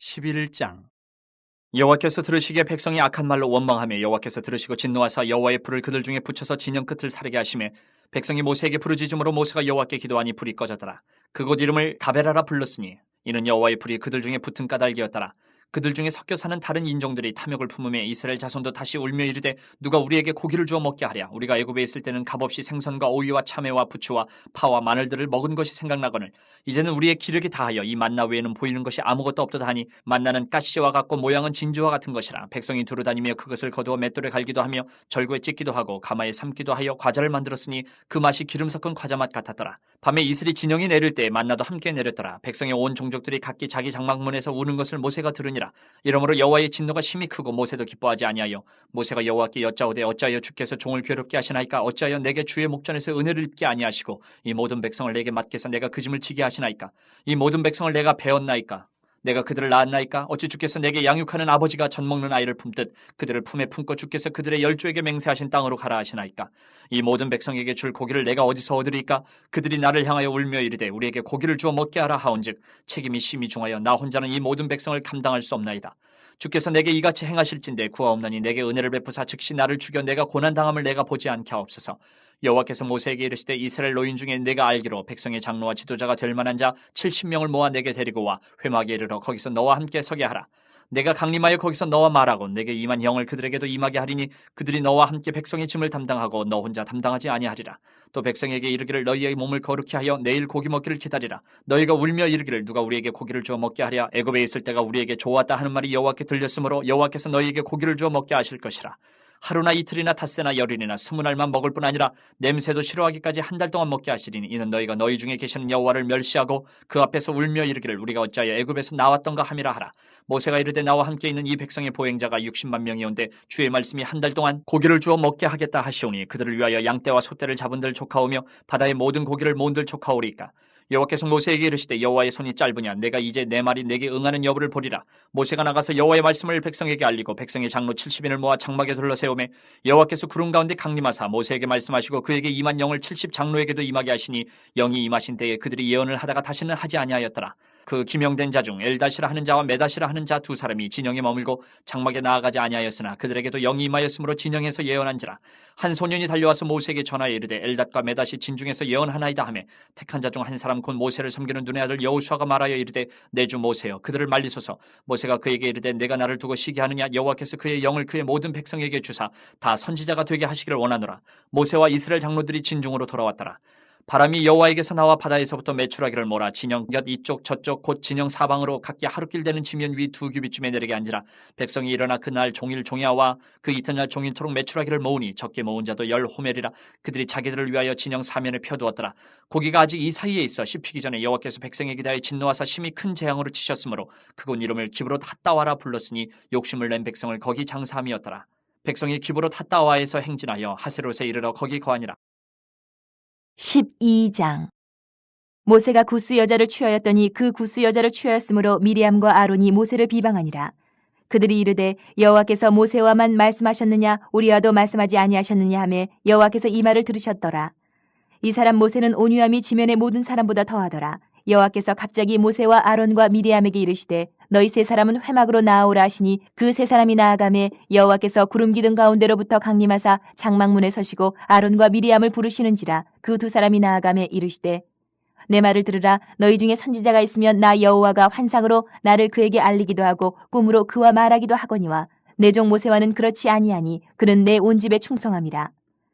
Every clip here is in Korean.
11장. 여호와께서 들으시기에 백성이 악한 말로 원망하며 여호와께서 들으시고 진노하사 여호와의 불을 그들 중에 붙여서 진영 끝을 사르게 하시매 백성이 모세에게 부르짖음으로 모세가 여호와께 기도하니 불이 꺼졌더라. 그곳 이름을 다베라라 불렀으니 이는 여호와의 불이 그들 중에 붙은 까닭이었더라. 그들 중에 섞여 사는 다른 인종들이 탐욕을 품으며 이스라엘 자손도 다시 울며 이르되 누가 우리에게 고기를 주어 먹게 하랴. 우리가 애굽에 있을 때는 값없이 생선과 오이와 참외와 부추와 파와 마늘들을 먹은 것이 생각나거늘 이제는 우리의 기력이 다하여 이 만나 외에는 보이는 것이 아무것도 없도다 하니 만나는 가시와 같고 모양은 진주와 같은 것이라. 백성이 두루다니며 그것을 거두어 맷돌에 갈기도 하며 절구에 찢기도 하고 가마에 삶기도 하여 과자를 만들었으니 그 맛이 기름 섞은 과자 맛 같았더라. 밤에 이슬이 진영이 내릴 때 만나도 함께 내렸더라. 백성의 온 종족들이 각기 자기 장막문에서 우는 것을 모세가 들으니라. 이러므로 여호와의 진노가 심히 크고 모세도 기뻐하지 아니하여 모세가 여호와께 여짜오되 어찌하여 주께서 종을 괴롭게 하시나이까. 어찌하여 내게 주의 목전에서 은혜를 입게 아니하시고 이 모든 백성을 내게 맡겨서 내가 그 짐을 지게 하시나이까. 이 모든 백성을 내가 배웠나이까. 내가 그들을 낳았나이까. 어찌 주께서 내게 양육하는 아버지가 젖 먹는 아이를 품듯 그들을 품에 품고 주께서 그들의 열조에게 맹세하신 땅으로 가라 하시나이까. 이 모든 백성에게 줄 고기를 내가 어디서 얻으리까. 그들이 나를 향하여 울며 이르되 우리에게 고기를 주어 먹게 하라 하온즉 책임이 심히 중하여 나 혼자는 이 모든 백성을 감당할 수 없나이다. 주께서 내게 이같이 행하실진대 구하옵나니 내게 은혜를 베푸사 즉시 나를 죽여 내가 고난당함을 내가 보지 않게 하옵소서. 여호와께서 모세에게 이르시되 이스라엘 노인 중에 내가 알기로 백성의 장로와 지도자가 될 만한 자 70명을 모아 내게 데리고 와 회막에 이르러 거기서 너와 함께 서게 하라. 내가 강림하여 거기서 너와 말하고 내게 임한 영을 그들에게도 임하게 하리니 그들이 너와 함께 백성의 짐을 담당하고 너 혼자 담당하지 아니하리라. 또 백성에게 이르기를 너희의 몸을 거룩히 하여 내일 고기 먹기를 기다리라. 너희가 울며 이르기를 누가 우리에게 고기를 주어 먹게 하랴. 애굽에 있을 때가 우리에게 좋았다 하는 말이 여호와께 들렸으므로 여호와께서 너희에게 고기를 주어 먹게 하실 것이라. 하루나 이틀이나 닷새나 열흘이나 20날만 먹을 뿐 아니라 냄새도 싫어하기까지 한 달 동안 먹게 하시리니 이는 너희가 너희 중에 계시는 여호와를 멸시하고 그 앞에서 울며 이르기를 우리가 어찌하여 애굽에서 나왔던가 함이라 하라. 모세가 이르되 나와 함께 있는 이 백성의 보행자가 60만 명이온데 주의 말씀이 한 달 동안 고기를 주어 먹게 하겠다 하시오니 그들을 위하여 양떼와 소떼를 잡은들 족하오며 바다의 모든 고기를 모은들 족하오리까. 여호와께서 모세에게 이르시되 여호와의 손이 짧으냐 내가 이제 내 말이 내게 응하는 여부를 보리라. 모세가 나가서 여호와의 말씀을 백성에게 알리고 백성의 장로 70인을 모아 장막에 둘러세우매 여호와께서 구름 가운데 강림하사 모세에게 말씀하시고 그에게 임한 영을 70 장로에게도 임하게 하시니 영이 임하신 때에 그들이 예언을 하다가 다시는 하지 아니하였더라. 그 기명된 자 중 엘다시라 하는 자와 메다시라 하는 자 두 사람이 진영에 머물고 장막에 나아가지 아니하였으나 그들에게도 영이 임하였으므로 진영에서 예언한지라. 한 소년이 달려와서 모세에게 전하여 이르되 엘닷과 메다시 진중에서 예언하나이다 하매 택한 자 중 한 사람 곧 모세를 섬기는 눈의 아들 여호수아가 말하여 이르되 내 주 모세여 그들을 말리소서. 모세가 그에게 이르되 내가 나를 두고 시기 하느냐. 여호와께서 그의 영을 그의 모든 백성에게 주사 다 선지자가 되게 하시기를 원하노라. 모세와 이스라엘 장로들이 진중으로 돌아왔더라. 바람이 여호와에게서 나와 바다에서부터 메추라기를 몰아 진영 곁 이쪽 저쪽 곧 진영 사방으로 각기 하루길 되는 지면 위 2규빗쯤에 내리게 한지라. 백성이 일어나 그날 종일 종야와 그 이튿날 종일토록 메추라기를 모으니 적게 모은 자도 10호멜이라. 그들이 자기들을 위하여 진영 사면에 펴두었더라. 고기가 아직 이 사이에 있어 씹히기 전에 여호와께서 백성에게 대하여 진노하사 심히 큰 재앙으로 치셨으므로 그곳 이름을 기브롯 핫다와라 불렀으니 욕심을 낸 백성을 거기 장사함이었더라. 백성이 기브롯 핫다와에서 행진하여 하세롯에 이르러 거기 거하니라. 12장. 모세가 구스 여자를 취하였더니 그 구스 여자를 취하였으므로 미리암과 아론이 모세를 비방하니라. 그들이 이르되 여호와께서 모세와만 말씀하셨느냐 우리와도 말씀하지 아니하셨느냐 하매 여호와께서 이 말을 들으셨더라. 이 사람 모세는 온유함이 지면의 모든 사람보다 더하더라. 여호와께서 갑자기 모세와 아론과 미리암에게 이르시되 너희 세 사람은 회막으로 나아오라 하시니 그 세 사람이 나아가매 여호와께서 구름 기둥 가운데로부터 강림하사 장막문에 서시고 아론과 미리암을 부르시는지라. 그 두 사람이 나아가매 이르시되 내 말을 들으라. 너희 중에 선지자가 있으면 나 여호와가 환상으로 나를 그에게 알리기도 하고 꿈으로 그와 말하기도 하거니와 내 종 모세와는 그렇지 아니하니 그는 내 온 집에 충성함이라.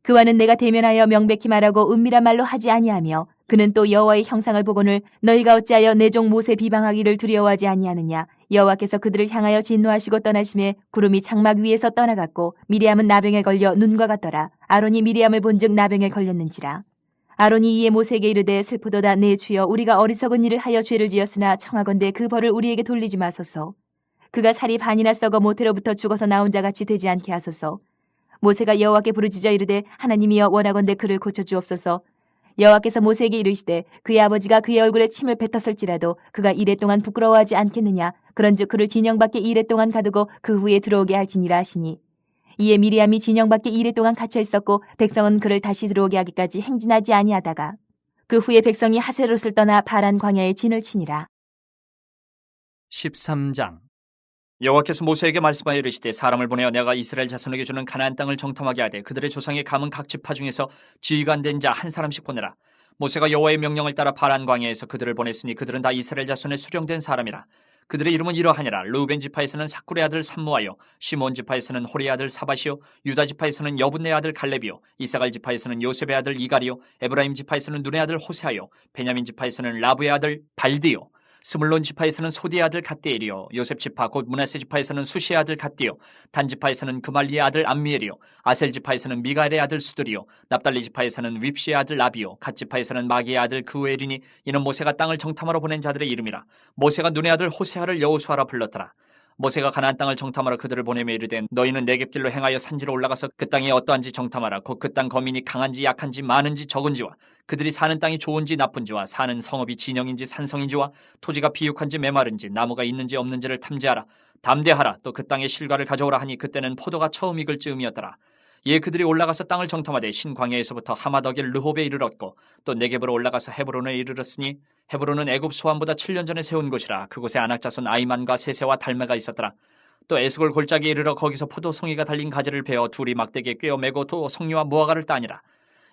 그와는 내가 대면하여 명백히 말하고 은밀한 말로 하지 아니하며 그는 또 여호와의 형상을 보거늘 너희가 어찌하여 내 종 모세 비방하기를 두려워하지 아니하느냐. 여호와께서 그들을 향하여 진노하시고 떠나심에 구름이 장막 위에서 떠나갔고 미리암은 나병에 걸려 눈과 같더라. 아론이 미리암을 본즉 나병에 걸렸는지라. 아론이 이에 모세에게 이르되 슬프도다 내 주여 우리가 어리석은 일을 하여 죄를 지었으나 청하건대 그 벌을 우리에게 돌리지 마소서. 그가 살이 반이나 썩어 모태로부터 죽어서 나온 자같이 되지 않게 하소서. 모세가 여호와께 부르짖어 이르되 하나님이여 원하건대 그를 고쳐주옵소서. 여호와께서 모세에게 이르시되 그의 아버지가 그의 얼굴에 침을 뱉었을지라도 그가 이레 동안 부끄러워하지 않겠느냐. 그런즉 그를 진영 밖에 이레 동안 가두고 그 후에 들어오게 할지니라 하시니 이에 미리암이 진영 밖에 이레 동안 갇혀 있었고 백성은 그를 다시 들어오게 하기까지 행진하지 아니하다가 그 후에 백성이 하세롯을 떠나 바란 광야에 진을 치니라. 13장. 여호와께서 모세에게 말씀하여 이르시되 사람을 보내어 내가 이스라엘 자손에게 주는 가나안 땅을 정탐하게 하되 그들의 조상의 가문 각 지파 중에서 지위가 안 된 자 한 사람씩 보내라. 모세가 여호와의 명령을 따라 바란 광야에서 그들을 보냈으니 그들은 다 이스라엘 자손의 수령된 사람이라. 그들의 이름은 이러하니라. 르우벤 지파에서는 사쿨의 아들 삼무아요, 시몬 지파에서는 호리의 아들 사밧이요, 유다 지파에서는 여분네 아들 갈렙이요, 이사갈 지파에서는 요셉의 아들 이갈이요, 에브라임 지파에서는 눈의 아들 호세아요, 베냐민 지파에서는 라브의 아들 발디요, 스물론 지파에서는 소디의 아들 갓디엘이요, 요셉 지파 곧 므낫세 지파에서는 수시의 아들 갓디요, 단 지파에서는 그말리의 아들 암미엘이요, 아셀 지파에서는 미가엘의 아들 수들이요, 납달리 지파에서는 윕시의 아들 라비요, 갓 지파에서는 마기의 아들 그우엘이니 이는 모세가 땅을 정탐하러 보낸 자들의 이름이라. 모세가 눈의 아들 호세아를 여호수아라 불렀더라. 모세가 가나안 땅을 정탐하러 그들을 보내며 이르되 너희는 내겝길로 행하여 산지로 올라가서 그 땅이 어떠한지 정탐하라. 곧 그 땅 거민이 강한지 약한지 많은지 적은지와 그들이 사는 땅이 좋은지 나쁜지와 사는 성읍이 진영인지 산성인지와 토지가 비육한지 메마른지 나무가 있는지 없는지를 탐지하라. 담대하라. 또 그 땅의 실과를 가져오라 하니 그때는 포도가 처음 익을 즈음이었더라. 이에 그들이 올라가서 땅을 정탐하되 신광야에서부터 하마더길 르홉에 이르렀고 또 네겝으로 올라가서 헤브론에 이르렀으니 헤브론은 애굽 소환보다 7년 전에 세운 곳이라. 그곳에 아낙자손 아이만과 세세와 달메가 있었더라. 또 에스골 골짜기에 이르러 거기서 포도송이가 달린 가지를 베어 둘이 막대기에 꿰어 메고 또 송이와 무화과를 따니라.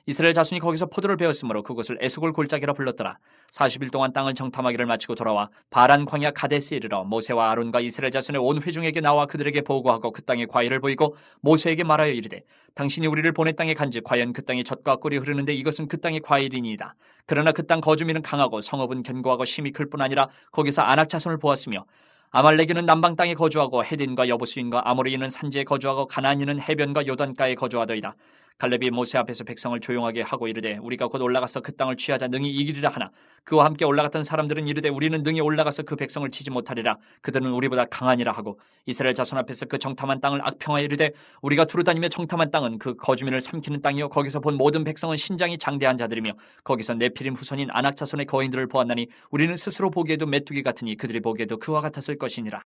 이스라엘 자손이 거기서 포도를 베었으므로 그곳을 에스골 골짜기라 불렀더라. 40일 동안 땅을 정탐하기를 마치고 돌아와 바란 광야 가데스에 이르러 모세와 아론과 이스라엘 자손의 온 회중에게 나와 그들에게 보고하고 그 땅의 과일을 보이고 모세에게 말하여 이르되 당신이 우리를 보낸 땅에 간즉 과연 그 땅이 젖과 꿀이 흐르는데 이것은 그 땅의 과일이니이다. 그러나 그 땅 거주민은 강하고 성읍은 견고하고 심히 클 뿐 아니라 거기서 아낙 자손을 보았으며 아말렉인은 남방 땅에 거주하고 헤딘과 여부수인과 아모리인은 산지에 거주하고 가나안인은 해변과 요단가에 거주하더이다. 갈렙이 모세 앞에서 백성을 조용하게 하고 이르되 우리가 곧 올라가서 그 땅을 취하자 능히 이기리라 하나 그와 함께 올라갔던 사람들은 이르되 우리는 능히 올라가서 그 백성을 치지 못하리라. 그들은 우리보다 강하니라 하고 이스라엘 자손 앞에서 그 정탐한 땅을 악평하여 이르되 우리가 두루다니며 정탐한 땅은 그 거주민을 삼키는 땅이요 거기서 본 모든 백성은 신장이 장대한 자들이며 거기서 네피림 후손인 아낙 자손의 거인들을 보았나니 우리는 스스로 보기에도 메뚜기 같으니 그들이 보기에도 그와 같았을 것이니라.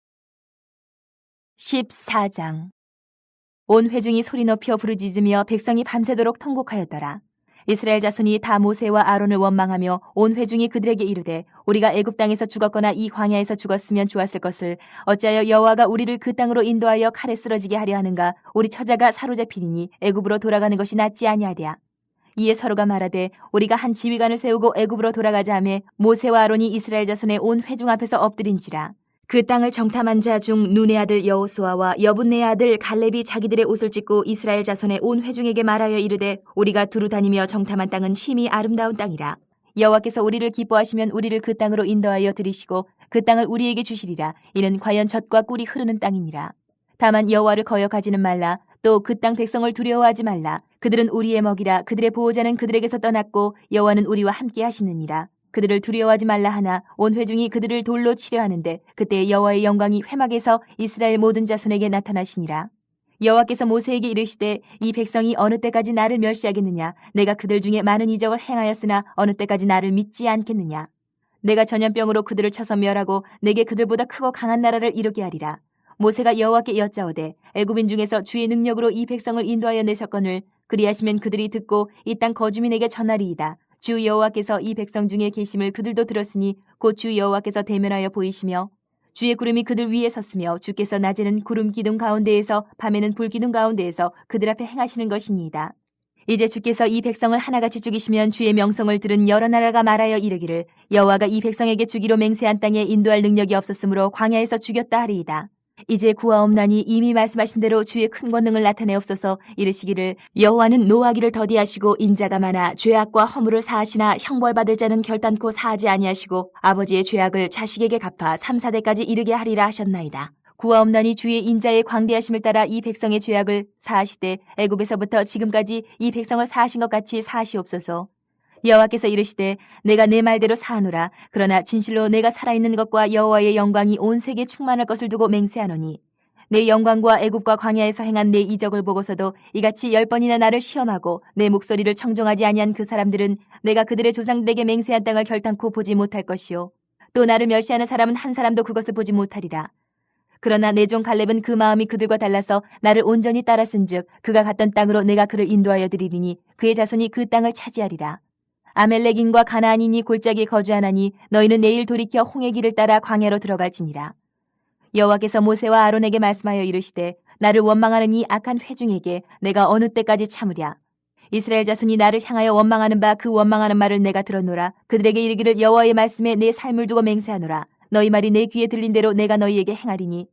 14장. 온 회중이 소리 높여 부르짖으며 백성이 밤새도록 통곡하였더라. 이스라엘 자손이 다 모세와 아론을 원망하며 온 회중이 그들에게 이르되 우리가 애굽 땅에서 죽었거나 이 광야에서 죽었으면 좋았을 것을 어찌하여 여호와가 우리를 그 땅으로 인도하여 칼에 쓰러지게 하려 하는가. 우리 처자가 사로잡히니 애굽으로 돌아가는 것이 낫지 아니하랴. 이에 서로가 말하되 우리가 한 지휘관을 세우고 애굽으로 돌아가자 하매 모세와 아론이 이스라엘 자손의 온 회중 앞에서 엎드린지라. 그 땅을 정탐한 자 중 눈의 아들 여호수아와 여분네의 아들 갈렙이 자기들의 옷을 찢고 이스라엘 자손의 온 회중에게 말하여 이르되 우리가 두루 다니며 정탐한 땅은 심히 아름다운 땅이라. 여호와께서 우리를 기뻐하시면 우리를 그 땅으로 인도하여 들이시고 그 땅을 우리에게 주시리라. 이는 과연 젖과 꿀이 흐르는 땅이니라. 다만 여호와를 거역하지는 말라. 또 그 땅 백성을 두려워하지 말라. 그들은 우리의 먹이라. 그들의 보호자는 그들에게서 떠났고 여호와는 우리와 함께 하시느니라. 그들을 두려워하지 말라 하나 온 회중이 그들을 돌로 치려 하는데 그때 여호와의 영광이 회막에서 이스라엘 모든 자손에게 나타나시니라. 여호와께서 모세에게 이르시되 이 백성이 어느 때까지 나를 멸시하겠느냐. 내가 그들 중에 많은 이적을 행하였으나 어느 때까지 나를 믿지 않겠느냐. 내가 전염병으로 그들을 쳐서 멸하고 내게 그들보다 크고 강한 나라를 이루게 하리라. 모세가 여호와께 여짜오되 애굽인 중에서 주의 능력으로 이 백성을 인도하여 내셨거늘 그리하시면 그들이 듣고 이 땅 거주민에게 전하리이다. 주 여호와께서 이 백성 중에 계심을 그들도 들었으니 곧 주 여호와께서 대면하여 보이시며 주의 구름이 그들 위에 섰으며 주께서 낮에는 구름 기둥 가운데에서 밤에는 불 기둥 가운데에서 그들 앞에 행하시는 것이니이다. 이제 주께서 이 백성을 하나같이 죽이시면 주의 명성을 들은 여러 나라가 말하여 이르기를 여호와가 이 백성에게 주기로 맹세한 땅에 인도할 능력이 없었으므로 광야에서 죽였다 하리이다. 이제 구하옵나니 이미 말씀하신 대로 주의 큰 권능을 나타내옵소서. 이르시기를 여호와는 노하기를 더디하시고 인자가 많아 죄악과 허물을 사하시나 형벌받을 자는 결단코 사하지 아니하시고 아버지의 죄악을 자식에게 갚아 3, 4대까지 이르게 하리라 하셨나이다. 구하옵나니 주의 인자의 광대하심을 따라 이 백성의 죄악을 사하시되 애굽에서부터 지금까지 이 백성을 사하신 것 같이 사하시옵소서. 여호와께서 이르시되 내가 내 말대로 사하노라. 그러나 진실로 내가 살아있는 것과 여호와의 영광이 온 세계에 충만할 것을 두고 맹세하노니 내 영광과 애굽과 광야에서 행한 내 이적을 보고서도 이같이 10번이나 나를 시험하고 내 목소리를 청종하지 아니한 그 사람들은 내가 그들의 조상들에게 맹세한 땅을 결단코 보지 못할 것이요 또 나를 멸시하는 사람은 한 사람도 그것을 보지 못하리라. 그러나 내 종 갈렙은 그 마음이 그들과 달라서 나를 온전히 따랐은즉 그가 갔던 땅으로 내가 그를 인도하여 드리리니 그의 자손이 그 땅을 차지하리라. 아멜렉인과 가나안인이 골짜기에 거주하나니 너희는 내일 돌이켜 홍해 길을 따라 광야로 들어갈지니라. 여호와께서 모세와 아론에게 말씀하여 이르시되 나를 원망하는 이 악한 회중에게 내가 어느 때까지 참으랴. 이스라엘 자손이 나를 향하여 원망하는 바 그 원망하는 말을 내가 들었노라. 그들에게 이르기를 여호와의 말씀에 내 삶을 두고 맹세하노라. 너희 말이 내 귀에 들린 대로 내가 너희에게 행하리니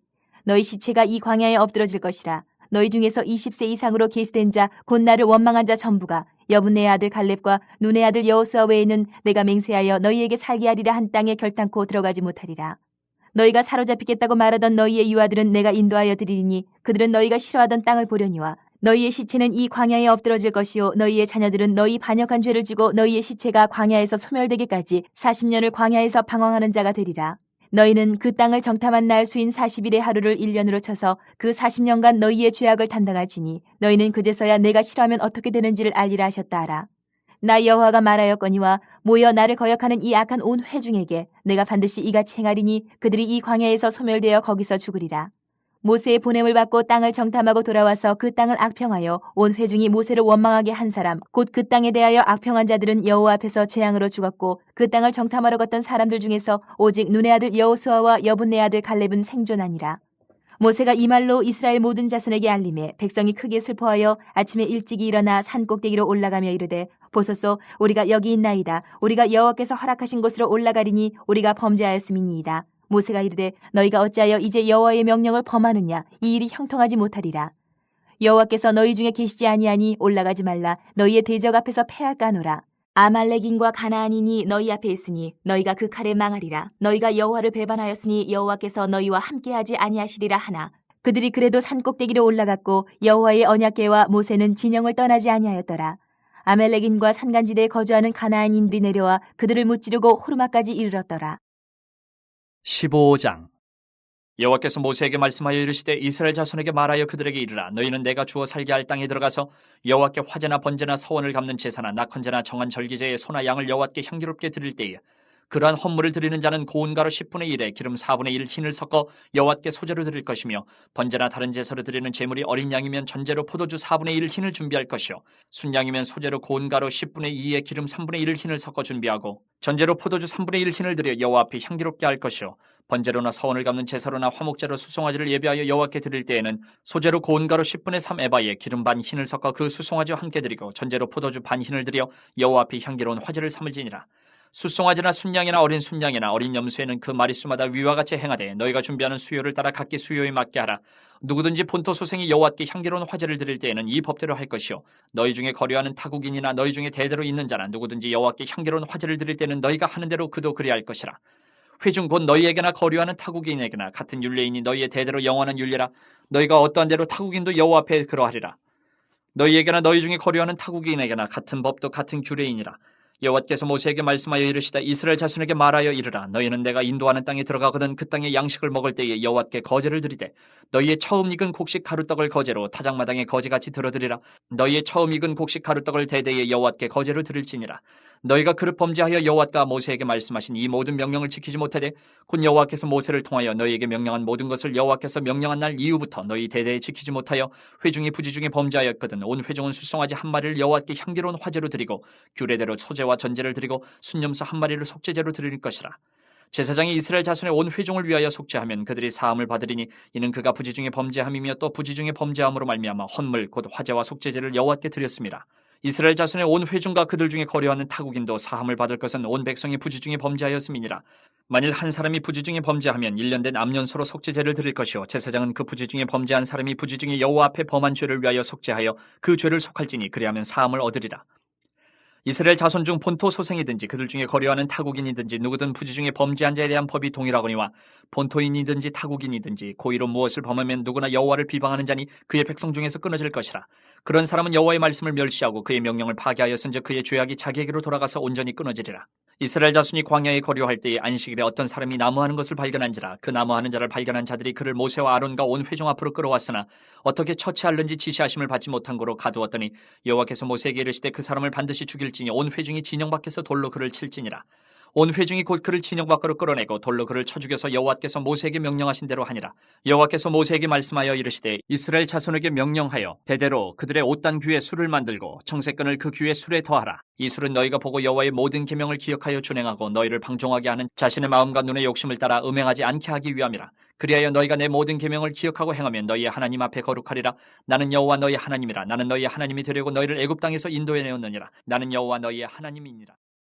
너희 시체가 이 광야에 엎드러질 것이라. 너희 중에서 20세 이상으로 계수된 자 곧 나를 원망한 자 전부가 여분네의 아들 갈렙과 눈의 아들 여호수아 외에는 내가 맹세하여 너희에게 살게 하리라 한 땅에 결탄코 들어가지 못하리라. 너희가 사로잡히겠다고 말하던 너희의 유아들은 내가 인도하여 드리리니 그들은 너희가 싫어하던 땅을 보려니와 너희의 시체는 이 광야에 엎드러질 것이요 너희의 자녀들은 너희 반역한 죄를 지고 너희의 시체가 광야에서 소멸되기까지 40년을 광야에서 방황하는 자가 되리라. 너희는 그 땅을 정탐한 날 수인 40일의 하루를 1년으로 쳐서 그 40년간 너희의 죄악을 담당할지니 너희는 그제서야 내가 싫어하면 어떻게 되는지를 알리라 하셨다 하라. 나 여호와가 말하였거니와 모여 나를 거역하는 이 악한 온 회중에게 내가 반드시 이같이 행하리니 그들이 이 광야에서 소멸되어 거기서 죽으리라. 모세의 보냄을 받고 땅을 정탐하고 돌아와서 그 땅을 악평하여 온 회중이 모세를 원망하게 한 사람 곧 그 땅에 대하여 악평한 자들은 여호와 앞에서 재앙으로 죽었고 그 땅을 정탐하러 갔던 사람들 중에서 오직 눈의 아들 여호수아와 여분네 아들 갈렙은 생존하니라. 모세가 이 말로 이스라엘 모든 자손에게 알림해 백성이 크게 슬퍼하여 아침에 일찍이 일어나 산 꼭대기로 올라가며 이르되 보소서 우리가 여기 있나이다. 우리가 여호와께서 허락하신 곳으로 올라가리니 우리가 범죄하였음이니이다. 모세가 이르되 너희가 어찌하여 이제 여호와의 명령을 범하느냐. 이 일이 형통하지 못하리라. 여호와께서 너희 중에 계시지 아니하니 올라가지 말라. 너희의 대적 앞에서 패할까 하노라. 아말렉인과 가나안인이 너희 앞에 있으니 너희가 그 칼에 망하리라. 너희가 여호와를 배반하였으니 여호와께서 너희와 함께하지 아니하시리라 하나. 그들이 그래도 산 꼭대기로 올라갔고 여호와의 언약궤와 모세는 진영을 떠나지 아니하였더라. 아말렉인과 산간지대에 거주하는 가나안인들이 내려와 그들을 무찌르고 호르마까지 이르렀더라. 15장. 여호와께서 모세에게 말씀하여 이르시되 이스라엘 자손에게 말하여 그들에게 이르라. 너희는 내가 주어 살게 할 땅에 들어가서 여호와께 화제나 번제나 서원을 갚는 제사나 낙헌제나 정한 절기제에 소나 양을 여호와께 향기롭게 드릴 때에 그러한 헌물을 드리는 자는 고운 가루 10분의 1에 기름 4분의 1 흰을 섞어 여호와께 소제로 드릴 것이며 번제나 다른 제사로 드리는 제물이 어린 양이면 전제로 포도주 4분의 1 흰을 준비할 것이요 순양이면 소제로 고운 가루 10분의 2에 기름 3분의 1 흰을 섞어 준비하고 전제로 포도주 3분의 1 흰을 드려 여호와 앞에 향기롭게 할 것이요 번제로나 서원을 갚는 제사로나 화목제로 수송아지를 예비하여 여호와께 드릴 때에는 소제로 고운 가루 10분의 3 에바에 기름 반 흰을 섞어 그 수송아지와 함께 드리고 전제로 포도주 반 흰을 드려 여호와 앞에 향기로운 화제를 삼을지니라. 수송아지나 순양이나 어린 순양이나 어린 염소에는 그 마리수마다 위와 같이 행하되 너희가 준비하는 수요를 따라 각기 수요에 맞게 하라. 누구든지 본토 소생이 여호와께 향기로운 화제를 드릴 때에는 이 법대로 할 것이요 너희 중에 거류하는 타국인이나 너희 중에 대대로 있는 자나 누구든지 여호와께 향기로운 화제를 드릴 때는 너희가 하는 대로 그도 그리할 것이라. 회중 곧 너희에게나 거류하는 타국인에게나 같은 율례이니 너희의 대대로 영원한 율례라. 너희가 어떠한 대로 타국인도 여호와 앞에 그러하리라. 너희에게나 너희 중에 거류하는 타국인에게나 같은 법도 같은 규례이니라. 여호와께서 모세에게 말씀하여 이르시다. 이스라엘 자손에게 말하여 이르라. 너희는 내가 인도하는 땅에 들어가거든 그 땅의 양식을 먹을 때에 여호와께 거제를 드리되 너희의 처음 익은 곡식 가루떡을 거제로 타작마당에 거제같이 들어드리라. 너희의 처음 익은 곡식 가루떡을 대대에 여호와께 거제를 드릴지니라. 너희가 그릇 범죄하여 여호와가 모세에게 말씀하신 이 모든 명령을 지키지 못하되 곧 여호와께서 모세를 통하여 너희에게 명령한 모든 것을 여호와께서 명령한 날 이후부터 너희 대대에 지키지 못하여 회중이 부지중에 범죄하였거든 온 회중은 수송아지 한 마리를 여호와께 향기로운 화제로 드리고 규례대로 소제와 전제를 드리고 순염소 한 마리를 속죄제로 드릴 것이라. 제사장이 이스라엘 자손의 온 회중을 위하여 속죄하면 그들이 사함을 받으리니 이는 그가 부지중에 범죄함이며 또 부지중에 범죄함으로 말미암아 헌물 곧 화제와 속죄제를 여호와께 드렸습니다. 이스라엘 자손의 온 회중과 그들 중에 거류하는 타국인도 사함을 받을 것은 온 백성이 부지중에 범죄하였음이니라. 만일 한 사람이 부지중에 범죄하면 1년 된 암년소로 속죄제를 드릴 것이요 제사장은 그 부지중에 범죄한 사람이 부지중에 여호와 앞에 범한 죄를 위하여 속죄하여 그 죄를 속할지니 그리하면 사함을 얻으리라. 이스라엘 자손 중 본토 소생이든지 그들 중에 거류하는 타국인이든지 누구든 부지중에 범죄한 자에 대한 법이 동일하거니와 본토인이든지 타국인이든지 고의로 무엇을 범하면 누구나 여호와를 비방하는 자니 그의 백성 중에서 끊어질 것이라. 그런 사람은 여호와의 말씀을 멸시하고 그의 명령을 파괴하였은즉 그의 죄악이 자기에게로 돌아가서 온전히 끊어지리라. 이스라엘 자손이 광야에 거류할 때에 안식일에 어떤 사람이 나무하는 것을 발견한지라. 그 나무하는 자를 발견한 자들이 그를 모세와 아론과 온 회중 앞으로 끌어왔으나 어떻게 처치할는지 지시하심을 받지 못한 고로 가두었더니 여호와께서 모세에게 이르시되 그 사람을 반드시 죽일지니 온 회중이 진영 밖에서 돌로 그를 칠지니라. 온 회중이 곧 그를 진영 밖으로 끌어내고 돌로 그를 쳐 죽여서 여호와께서 모세에게 명령하신 대로 하니라. 여호와께서 모세에게 말씀하여 이르시되 이스라엘 자손에게 명령하여 대대로 그들의 옷단 귀에 술을 만들고 청색끈을 그 귀에 술에 더하라. 이 술은 너희가 보고 여호와의 모든 계명을 기억하여 준행하고 너희를 방종하게 하는 자신의 마음과 눈의 욕심을 따라 음행하지 않게 하기 위함이라. 그리하여 너희가 내 모든 계명을 기억하고 행하면 너희의 하나님 앞에 거룩하리라. 나는 여호와 너희 하나님이라. 나는 너희의 하나님이 되려고 너희를 애굽 땅에서 인도해 내었느니라. 나는 여호와 너희의 하나님이니라.